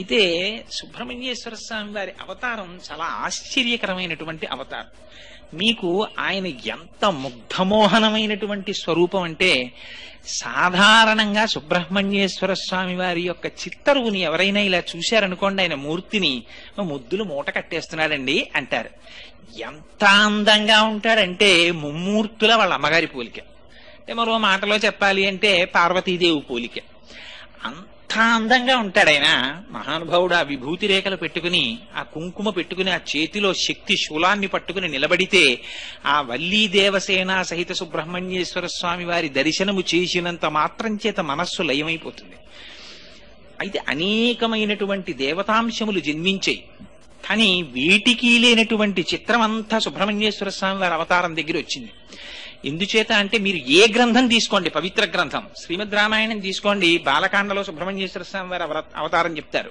అయితే సుబ్రహ్మణ్యేశ్వర స్వామి వారి అవతారం చాలా ఆశ్చర్యకరమైనటువంటి అవతారం. మీకు ఆయన ఎంత ముగ్ధమోహనమైనటువంటి స్వరూపం అంటే, సాధారణంగా సుబ్రహ్మణ్యేశ్వర స్వామి వారి యొక్క చిత్తరువుని ఎవరైనా ఇలా చూశారనుకోండి, ఆయన మూర్తిని ముద్దులు మూట కట్టేస్తున్నాడండి అంటారు. ఎంత అందంగా ఉంటాడంటే ముమ్మూర్తుల వాళ్ళ అమ్మగారి పోలిక. అంటే మరో మాటలో చెప్పాలి అంటే పార్వతీదేవి పోలిక. అంత అందంగా ఉంటాడు ఆయన. మహానుభావుడు ఆ విభూతి రేఖలు పెట్టుకుని, ఆ కుంకుమ పెట్టుకుని, ఆ చేతిలో శక్తి శూలాన్ని పట్టుకుని నిలబడితే ఆ వల్లీ దేవసేన సహిత సుబ్రహ్మణ్యేశ్వర స్వామి వారి దర్శనము చేసినంత మాత్రం చేత మనస్సు లయమైపోతుంది. అయితే అనేకమైనటువంటి దేవతాంశములు జన్మించాయి. కానీ వీటికి లేనటువంటి చిత్రం అంతా సుబ్రహ్మణ్యేశ్వర స్వామి వారి అవతారం దగ్గర వచ్చింది. ఎందుచేత అంటే, మీరు ఏ గ్రంథం తీసుకోండి, పవిత్ర గ్రంథం శ్రీమద్ రామాయణం తీసుకోండి, బాలకాండలో సుబ్రహ్మణ్యేశ్వర స్వామి వారి అవతారం చెప్తారు.